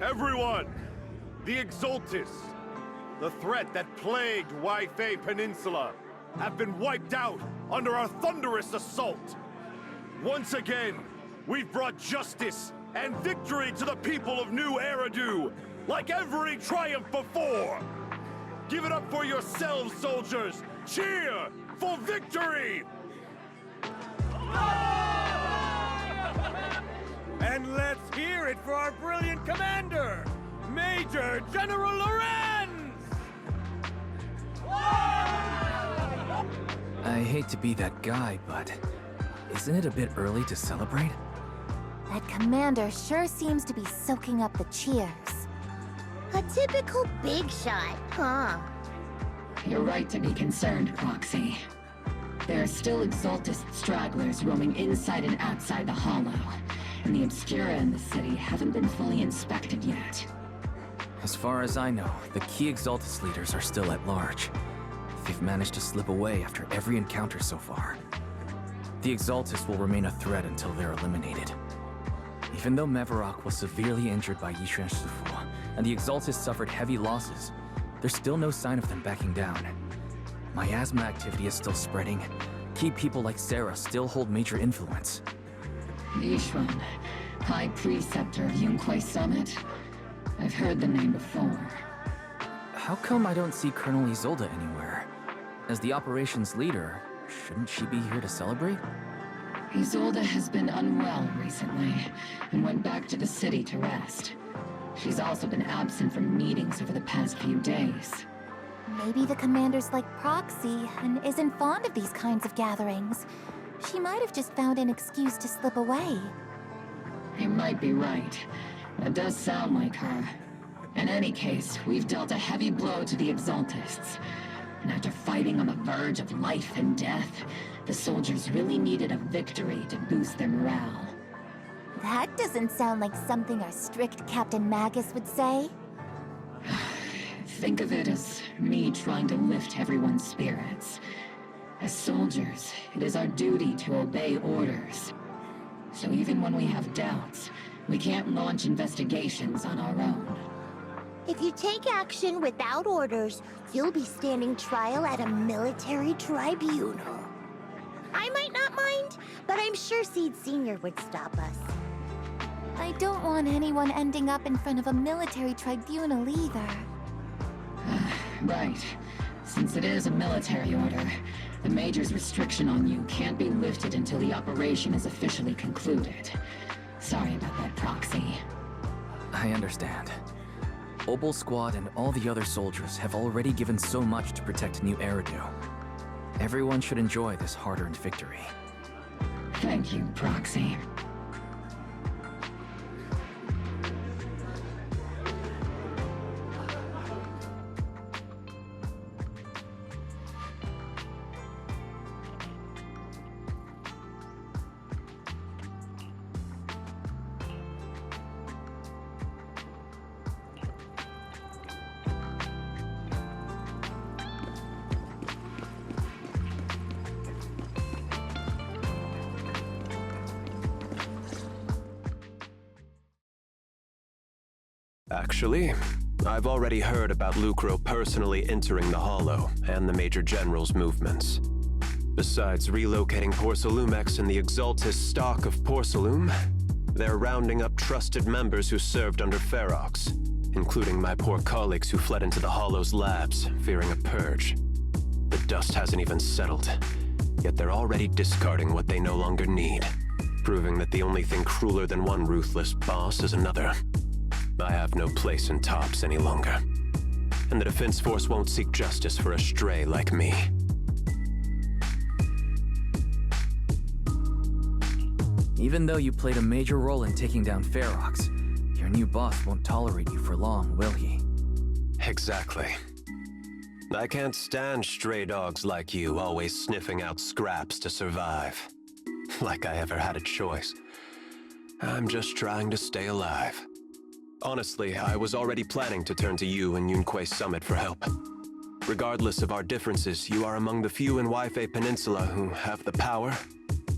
Everyone! The Exaltis, the threat that plagued Waifei Peninsula, have been wiped out under our thunderous assault. Once again, we've brought justice and victory to the people of New Eridu, like every triumph before! Give it up for yourselves, soldiers! Cheer for victory! And let's hear it for our brilliant commander, Major General Lorenz! I hate to be that guy, but isn't it a bit early to celebrate? That commander sure seems to be soaking up the cheers. A typical big shot, huh? You're right to be concerned, Proxy. There are still Exaltist stragglers roaming inside and outside the Hollow, and the Obscura in the city haven't been fully inspected yet. As far as I know, the key Exaltus leaders are still at large. They've managed to slip away after every encounter so far. The Exaltus will remain a threat until they're eliminated. Even though Mevarok was severely injured by Yishuan Shifu, and the Exaltus suffered heavy losses, there's still no sign of them backing down. Miasma activity is still spreading. Key people like Sarah still hold major influence. Yishuan, High Preceptor of Yunkwei Summit? I've heard the name before. How come I don't see Colonel Isolde anywhere? As the operations leader, shouldn't she be here to celebrate? Isolde has been unwell recently, and went back to the city to rest. She's also been absent from meetings over the past few days. Maybe the commander's like Proxy and isn't fond of these kinds of gatherings. She might have just found an excuse to slip away. You might be right. That does sound like her. In any case, we've dealt a heavy blow to the Exaltists. And after fighting on the verge of life and death, the soldiers really needed a victory to boost their morale. That doesn't sound like something our strict Captain Magus would say. Think of it as me trying to lift everyone's spirits. As soldiers, it is our duty to obey orders. So even when we have doubts, we can't launch investigations on our own. If you take action without orders, you'll be standing trial at a military tribunal. I might not mind, but I'm sure Seed Sr. would stop us. I don't want anyone ending up in front of a military tribunal either. Right. Since it is a military order, the Major's restriction on you can't be lifted until the operation is officially concluded. Sorry about that, Proxy. I understand. Obol Squad and all the other soldiers have already given so much to protect New Eridu. Everyone should enjoy this hard-earned victory. Thank you, Proxy. Actually, I've already heard about Lucro personally entering the Hollow and the Major General's movements. Besides relocating Porcelumex and the Exaltis stock of Porcelume, they're rounding up trusted members who served under Ferox, including my poor colleagues who fled into the Hollow's labs, fearing a purge. The dust hasn't even settled, yet they're already discarding what they no longer need, proving that the only thing crueler than one ruthless boss is another. I have no place in Tops any longer, and the Defense Force won't seek justice for a stray like me. Even though you played a major role in taking down Ferox, your new boss won't tolerate you for long, will he? Exactly. I can't stand stray dogs like you always sniffing out scraps to survive. Like I ever had a choice. I'm just trying to stay alive. Honestly, I was already planning to turn to you and Yunquei Summit for help. Regardless of our differences, you are among the few in Waifei Peninsula who have the power,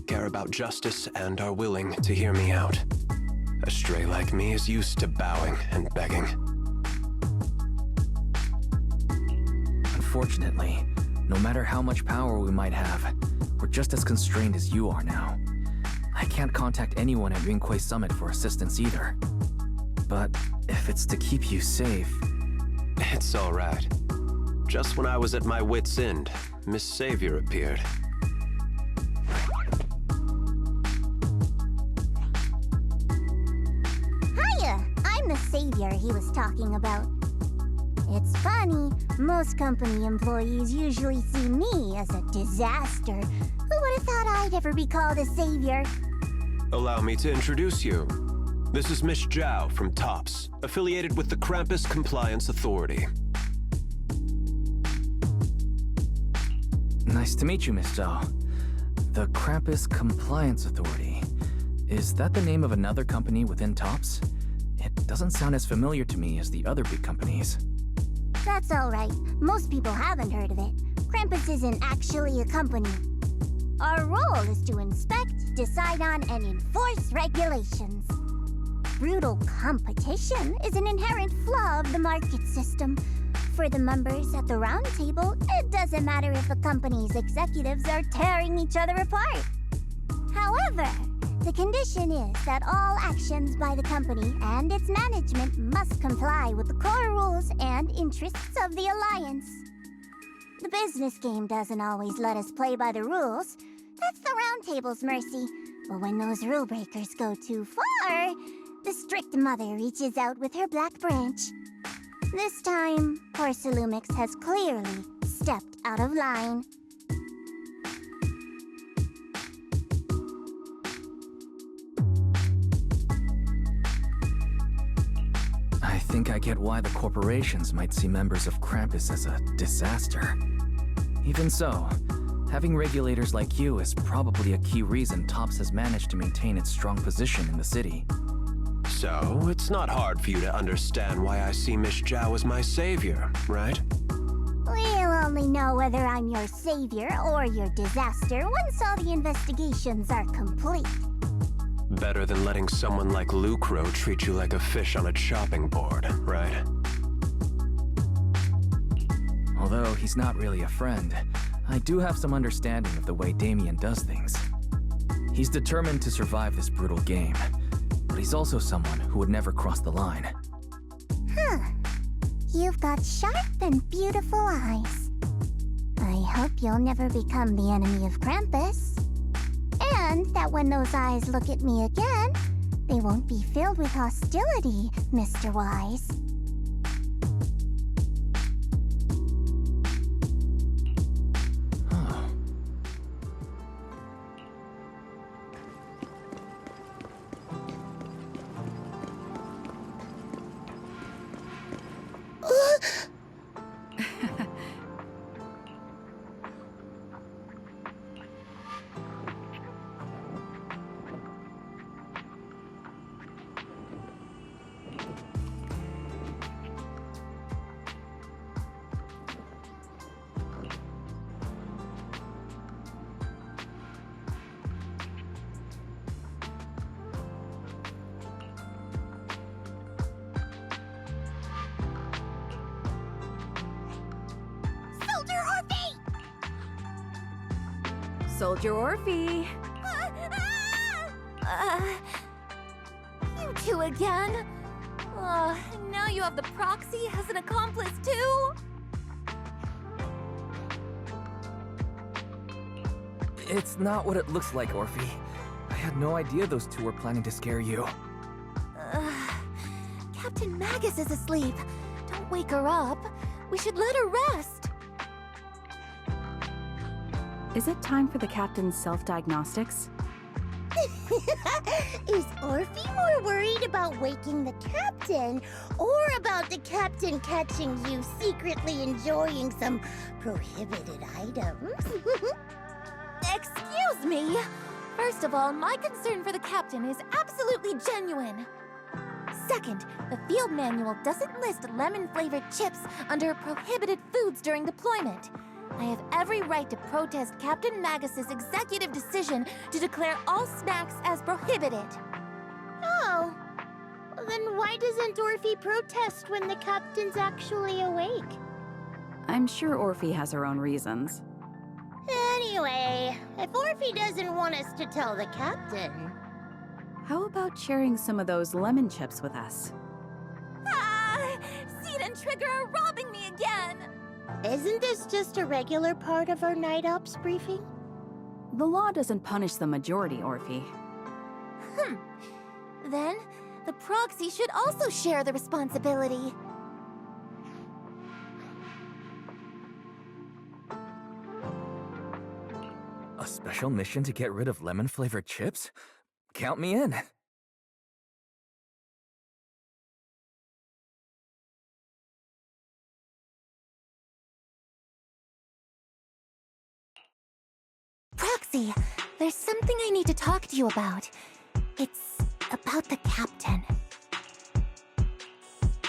care about justice, and are willing to hear me out. A stray like me is used to bowing and begging. Unfortunately, no matter how much power we might have, we're just as constrained as you are now. I can't contact anyone at Yunquei Summit for assistance either. But if it's to keep you safe... It's all right. Just when I was at my wit's end, Miss Savior appeared. Hiya! I'm the savior he was talking about. It's funny, most company employees usually see me as a disaster. Who would have thought I'd ever be called a savior? Allow me to introduce you. This is Miss Zhao from Tops, affiliated with the Krampus Compliance Authority. Nice to meet you, Miss Zhao. The Krampus Compliance Authority. Is that the name of another company within Tops? It doesn't sound as familiar to me as the other big companies. That's alright. Most people haven't heard of it. Krampus isn't actually a company. Our role is to inspect, decide on, and enforce regulations. Brutal competition is an inherent flaw of the market system. For the members at the round table, it doesn't matter if a company's executives are tearing each other apart. However, the condition is that all actions by the company and its management must comply with the core rules and interests of the Alliance. The business game doesn't always let us play by the rules. That's the round table's mercy. But when those rule breakers go too far, the strict mother reaches out with her black branch. This time, Porcelumix has clearly stepped out of line. I think I get why the corporations might see members of Krampus as a disaster. Even so, having regulators like you is probably a key reason Tops has managed to maintain its strong position in the city. So, it's not hard for you to understand why I see Miss Zhao as my savior, right? We'll only know whether I'm your savior or your disaster once all the investigations are complete. Better than letting someone like Lucro treat you like a fish on a chopping board, right? Although he's not really a friend, I do have some understanding of the way Damien does things. He's determined to survive this brutal game, but he's also someone who would never cross the line. Huh. You've got sharp and beautiful eyes. I hope you'll never become the enemy of Krampus. And that when those eyes look at me again, they won't be filled with hostility, Mr. Wise. Soldier Orphe. You two again? Now you have the proxy as an accomplice too? It's not what it looks like, Orphe. I had no idea those two were planning to scare you. Captain Magus is asleep. Don't wake her up. We should let her rest. Is it time for the captain's self-diagnostics? Is Orphe more worried about waking the captain, or about the captain catching you secretly enjoying some prohibited items? Excuse me! First of all, my concern for the captain is absolutely genuine. Second, the field manual doesn't list lemon-flavored chips under prohibited foods during deployment. I have every right to protest Captain Magus's executive decision to declare all snacks as prohibited. Oh. Then why doesn't Orphe protest when the captain's actually awake? I'm sure Orphe has her own reasons. Anyway, if Orphe doesn't want us to tell the captain... How about sharing some of those lemon chips with us? Seed and Trigger are robbing me again! Isn't this just a regular part of our night ops briefing? The law doesn't punish the majority, Orphe. Then, the proxy should also share the responsibility. A special mission to get rid of lemon-flavored chips? Count me in. Proxy, there's something I need to talk to you about. It's about the captain.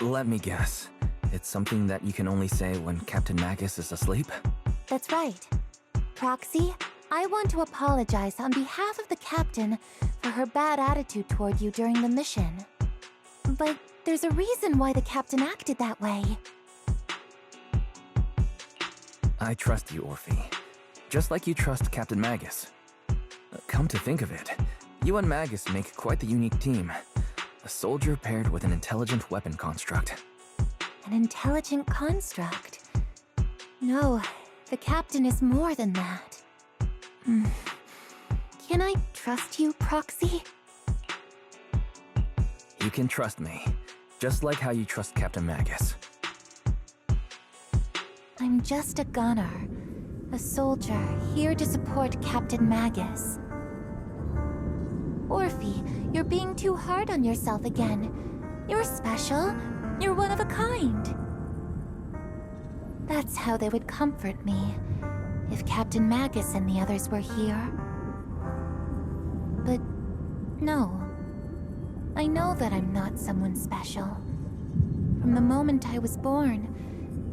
Let me guess. It's something that you can only say when Captain Magus is asleep? That's right. Proxy, I want to apologize on behalf of the captain for her bad attitude toward you during the mission. But there's a reason why the captain acted that way. I trust you, Orphe. Just like you trust Captain Magus. Come to think of it, you and Magus make quite the unique team. A soldier paired with an intelligent weapon construct. An intelligent construct? No, the captain is more than that. Can I trust you, Proxy? You can trust me, just like how you trust Captain Magus. I'm just a gunner. A soldier, here to support Captain Magus. Orphe, you're being too hard on yourself again. You're special. You're one of a kind. That's how they would comfort me, if Captain Magus and the others were here. But no. I know that I'm not someone special. From the moment I was born,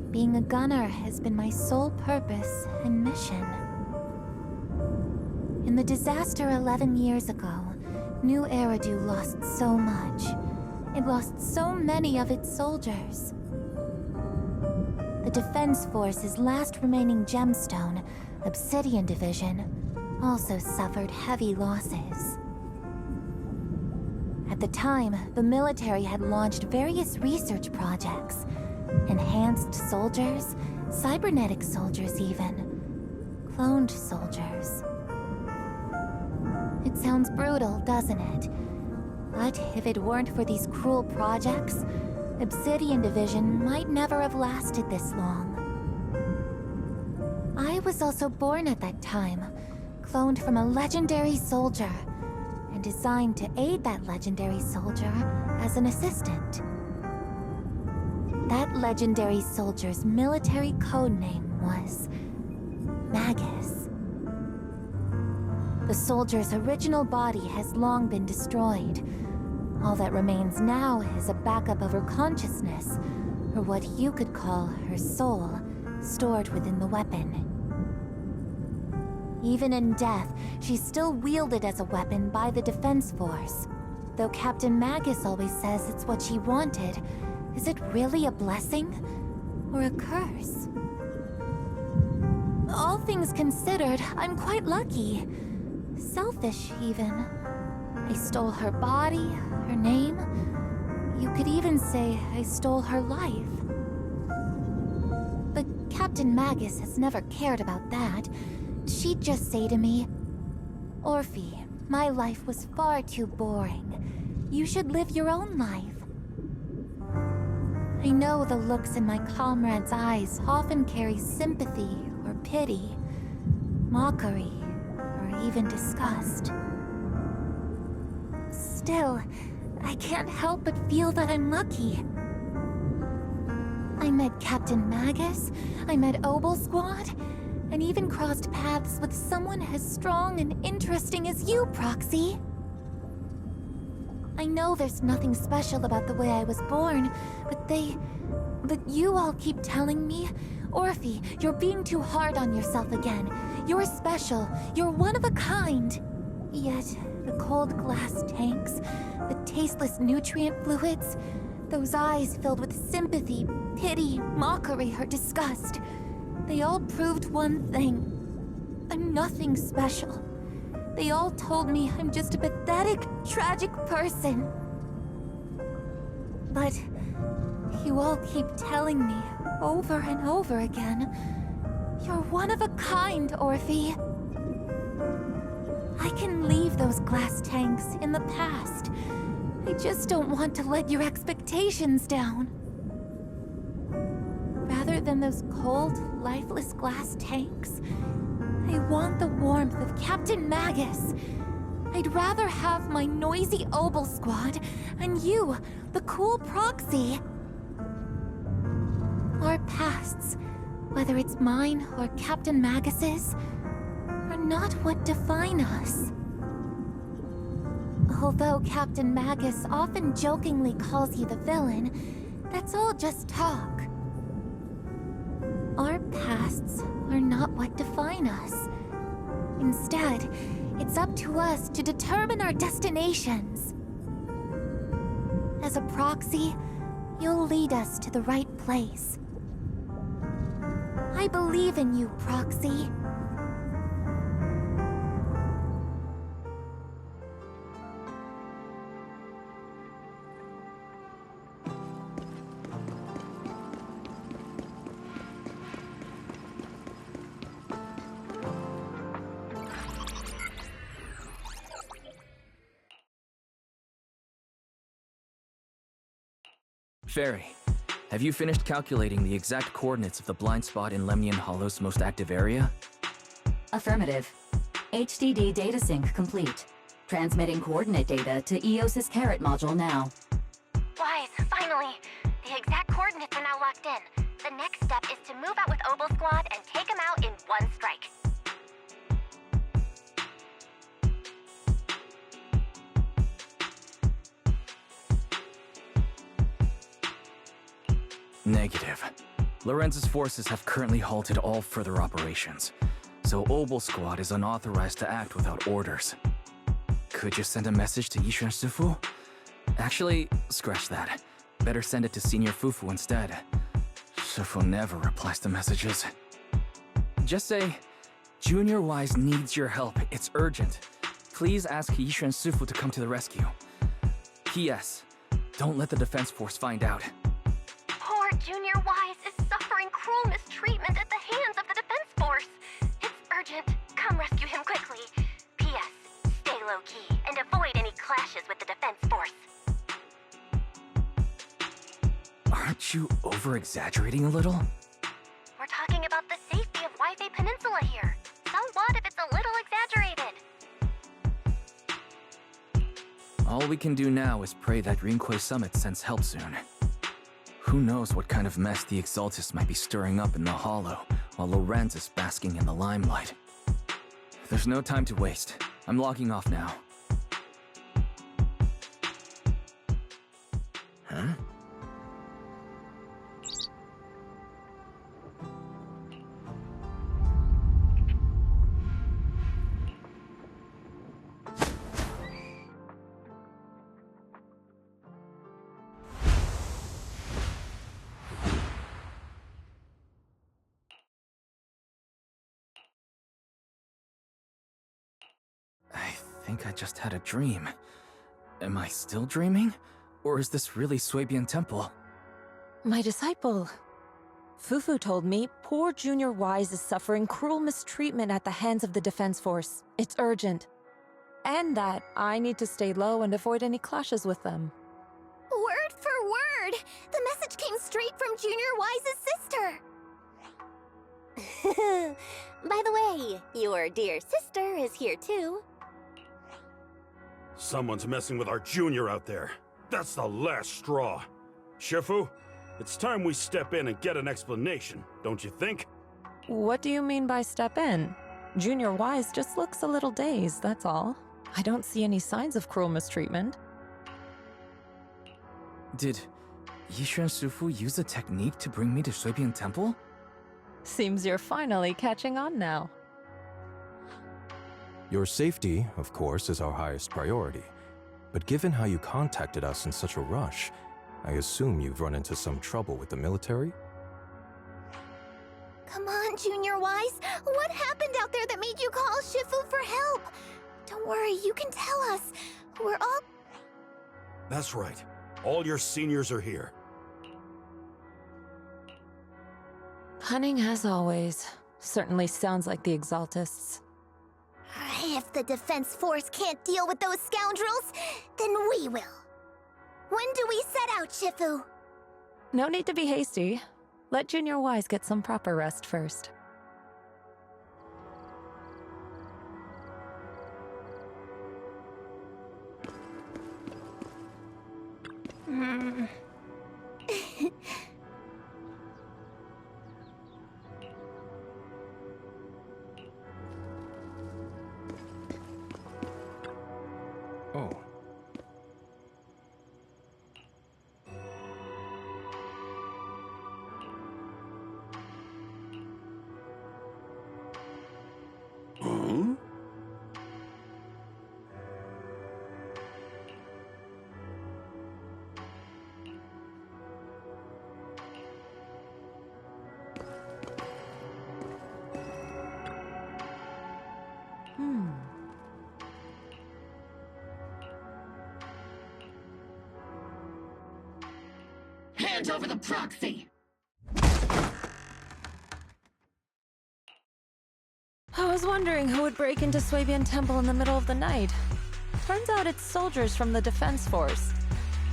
being a gunner has been my sole purpose and mission. In the disaster 11 years ago, New Eridu lost so much. It lost so many of its soldiers. The Defense Force's last remaining gemstone, Obsidian Division, also suffered heavy losses. At the time, the military had launched various research projects. Enhanced soldiers, cybernetic soldiers even. Cloned soldiers. It sounds brutal, doesn't it? But if it weren't for these cruel projects, Obsidian Division might never have lasted this long. I was also born at that time, cloned from a legendary soldier, and designed to aid that legendary soldier as an assistant. That legendary soldier's military codename was Magus. The soldier's original body has long been destroyed. All that remains now is a backup of her consciousness, or what you could call her soul, stored within the weapon. Even in death, she's still wielded as a weapon by the Defense Force. Though Captain Magus always says it's what she wanted, is it really a blessing or a curse? All things considered, I'm quite lucky. Selfish, even. I stole her body, her name. You could even say I stole her life. But Captain Magus has never cared about that. She'd just say to me, "Orphe, my life was far too boring. You should live your own life." I know the looks in my comrade's eyes often carry sympathy or pity, mockery, or even disgust. Still, I can't help but feel that I'm lucky. I met Captain Magus, I met Obel Squad, and even crossed paths with someone as strong and interesting as you, Proxy. I know there's nothing special about the way I was born, but you all keep telling me, "Orphe, you're being too hard on yourself again. You're special, you're one of a kind." Yet, the cold glass tanks, the tasteless nutrient fluids, those eyes filled with sympathy, pity, mockery, or disgust, they all proved one thing. I'm nothing special. They all told me I'm just a pathetic, tragic person. But you all keep telling me, over and over again, "You're one of a kind, Orphe." I can leave those glass tanks in the past. I just don't want to let your expectations down. Rather than those cold, lifeless glass tanks, I want the warmth of Captain Magus. I'd rather have my noisy Obel Squad and you, the cool Proxy. Our pasts, whether it's mine or Captain Magus's, are not what define us. Although Captain Magus often jokingly calls you the villain, that's all just talk. Our pasts are not what define us. Instead, it's up to us to determine our destinations. As a Proxy, you'll lead us to the right place. I believe in you, Proxy. Fairy, have you finished calculating the exact coordinates of the blind spot in Lemnian Hollow's most active area? Affirmative. HDD data sync complete. Transmitting coordinate data to EOS's Carrot module now. Wise, finally. The exact coordinates are now locked in. The next step is to move out with Obel Squad and take them out in one strike. Negative. Lorenz's forces have currently halted all further operations, so Obel Squad is unauthorized to act without orders. Could you send a message to Yishuan Sifu? Actually, scratch that. Better send it to Senior Fufu instead. Sifu never replies to messages. Just say, "Junior Wise needs your help. It's urgent. Please ask Yishuan Sifu to come to the rescue. P.S. Don't let the defense force find out." Poor Junior Wise is suffering cruel mistreatment at the hands of the defense force. It's urgent. Come rescue him quickly. P.S. Stay low-key and avoid any clashes with the defense force. Aren't you over-exaggerating a little? We're talking about the safety of Wi-Fi Peninsula here. So what if it's a little exaggerated? All we can do now is pray that Rinquay Summit sends help soon. Who knows what kind of mess the Exaltists might be stirring up in the Hollow, while Lorenz is basking in the limelight. There's no time to waste. I'm logging off now. Huh? I think I just had a dream. Am I still dreaming? Or is this really Txue Temple? My disciple. Fufu told me poor Junior Wise is suffering cruel mistreatment at the hands of the Defense Force. It's urgent. And that I need to stay low and avoid any clashes with them. Word for word! The message came straight from Junior Wise's sister! By the way, your dear sister is here too. Someone's messing with our junior out there. That's the last straw. Shifu, it's time we step in and get an explanation, don't you think? What do you mean by step in? Junior Wise just looks a little dazed, that's all. I don't see any signs of cruel mistreatment. Did Yishuan Sufu use a technique to bring me to Txue Temple? Seems you're finally catching on now. Your safety, of course, is our highest priority. But given how you contacted us in such a rush, I assume you've run into some trouble with the military? Come on, Junior Wise. What happened out there that made you call Shifu for help? Don't worry, you can tell us. We're all... That's right. All your seniors are here. Cunning as always. Certainly sounds like the Exaltists. If the Defense Force can't deal with those scoundrels, then we will. When do we set out, Shifu? No need to be hasty. Let Junior Wise get some proper rest first. Oh. Huh? Hand over the proxy! I was wondering who would break into Txue Temple in the middle of the night. Turns out it's soldiers from the Defense Force.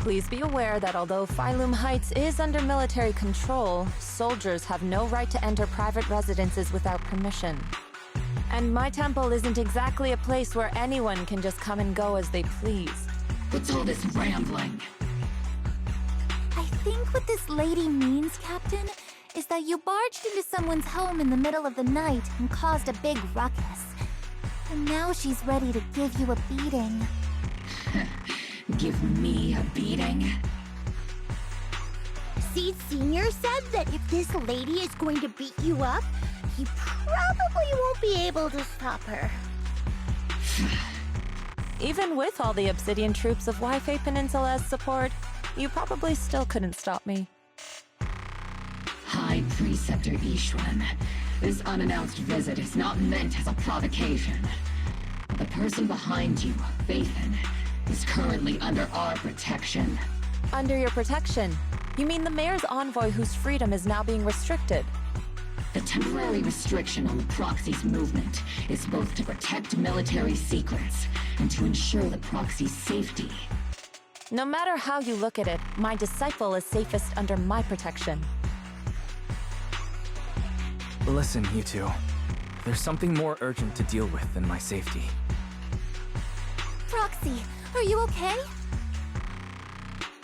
Please be aware that although Phylum Heights is under military control, soldiers have no right to enter private residences without permission. And my temple isn't exactly a place where anyone can just come and go as they please. What's all this rambling? I think what this lady means, Captain, is that you barged into someone's home in the middle of the night and caused a big ruckus. And now she's ready to give you a beating. Give me a beating? Seed Sr. said that if this lady is going to beat you up, he probably won't be able to stop her. Even with all the Obsidian troops of Wi-Fi Peninsula as support, you probably still couldn't stop me. High Preceptor Yishuan, this unannounced visit is not meant as a provocation. The person behind you, Faithin, is currently under our protection. Under your protection? You mean the mayor's envoy whose freedom is now being restricted? The temporary restriction on the proxy's movement is both to protect military secrets and to ensure the proxy's safety. No matter how you look at it, my disciple is safest under my protection. Listen, you two. There's something more urgent to deal with than my safety. Proxy, are you okay?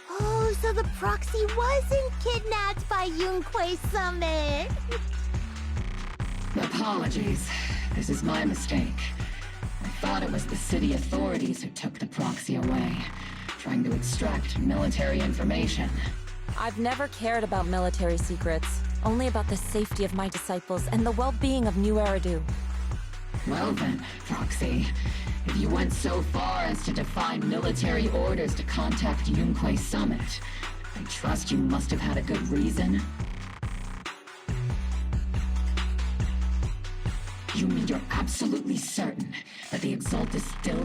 Oh, so the proxy wasn't kidnapped by Yunquei Summit. Apologies. This is my mistake. I thought it was the city authorities who took the proxy away, trying to extract military information. I've never cared about military secrets, only about the safety of my disciples and the well-being of New Eridu. Well then, Proxy, if you went so far as to defy military orders to contact Yunquei Summit, I trust you must have had a good reason. You mean you're absolutely certain that the Exaltus still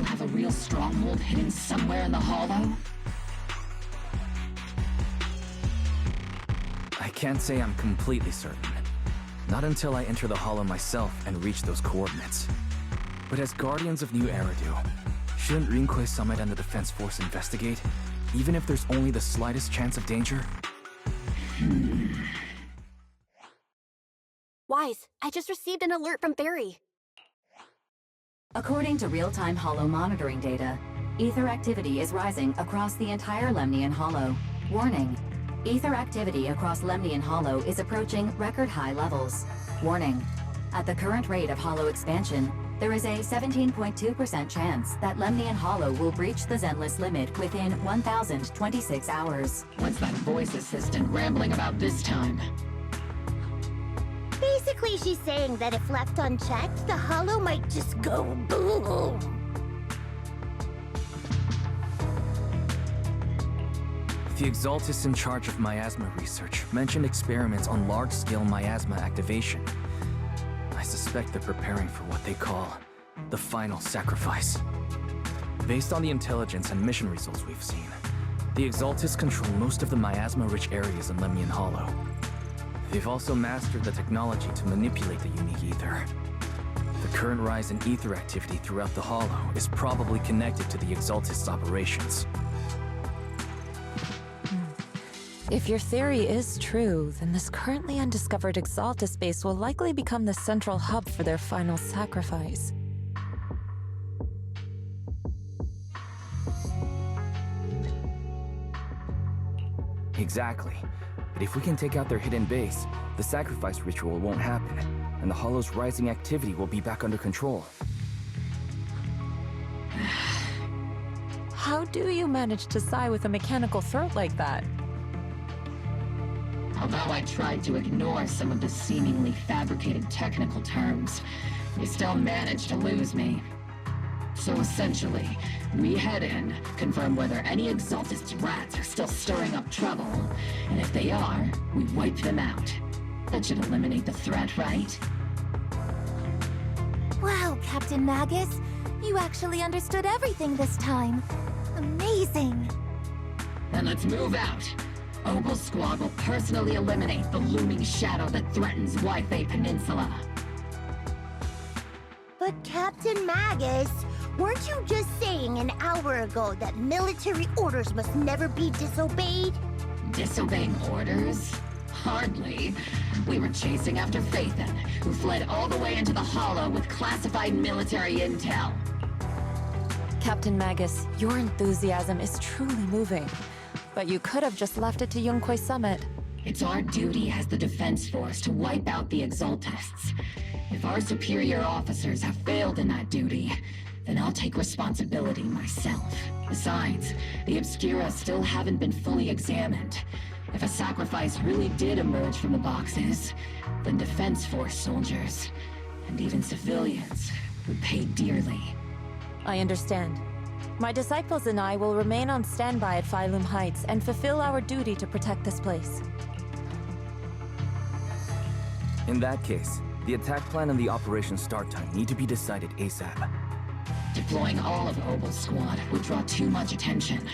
stronghold hidden somewhere in the hollow? I can't say I'm completely certain. Not until I enter the hollow myself and reach those coordinates. But as Guardians of New Eridu, shouldn't Rinkway-Summit and the Defense Force investigate, even if there's only the slightest chance of danger? Wise, I just received an alert from Barry. According to real-time hollow monitoring data, ether activity is rising across the entire Lemnian Hollow. Warning. Ether activity across Lemnian Hollow is approaching record-high levels. Warning. At the current rate of hollow expansion, there is a 17.2% chance that Lemnian Hollow will breach the Zenless limit within 1,026 hours. What's that voice assistant rambling about this time? Basically, she's saying that if left unchecked, the hollow might just go boom. The Exaltists in charge of miasma research mentioned experiments on large-scale miasma activation. I suspect they're preparing for what they call the final sacrifice. Based on the intelligence and mission results we've seen, the Exaltists control most of the miasma-rich areas in Lemnian Hollow. They've also mastered the technology to manipulate the unique ether. The current rise in ether activity throughout the Hollow is probably connected to the Exaltists' operations. If your theory is true, then this currently undiscovered Exaltus base will likely become the central hub for their final sacrifice. Exactly. But if we can take out their hidden base, the sacrifice ritual won't happen, and the Hollow's rising activity will be back under control. How do you manage to sigh with a mechanical throat like that? Although I tried to ignore some of the seemingly fabricated technical terms, you still managed to lose me. So essentially, we head in, confirm whether any Exaltist rats are still stirring up trouble, and if they are, we wipe them out. That should eliminate the threat, right? Wow, Captain Magus. You actually understood everything this time. Amazing. Then let's move out. Opal Squad will personally eliminate the looming shadow that threatens Wi-Fi Peninsula. But Captain Magus, weren't you just saying an hour ago that military orders must never be disobeyed? Disobeying orders? Hardly. We were chasing after Phaethon, who fled all the way into the Hollow with classified military intel. Captain Magus, your enthusiasm is truly moving. But you could have just left it to Zenless. It's our duty as the Defense Force to wipe out the Exaltists. If our superior officers have failed in that duty, then I'll take responsibility myself. Besides, the Obscura still haven't been fully examined. If a sacrifice really did emerge from the boxes, then Defense Force soldiers, and even civilians, would pay dearly. I understand. My disciples and I will remain on standby at Phylum Heights and fulfill our duty to protect this place. In that case, the attack plan and the operation start time need to be decided ASAP. Deploying all of Opal Squad would draw too much attention.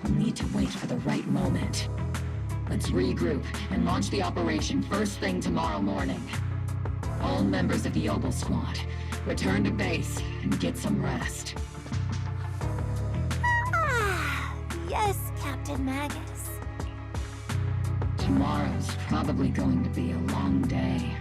We'll need to wait for the right moment. Let's regroup and launch the operation first thing tomorrow morning. All members of the Opal Squad, return to base and get some rest. Yes, Captain Magus. Tomorrow's probably going to be a long day.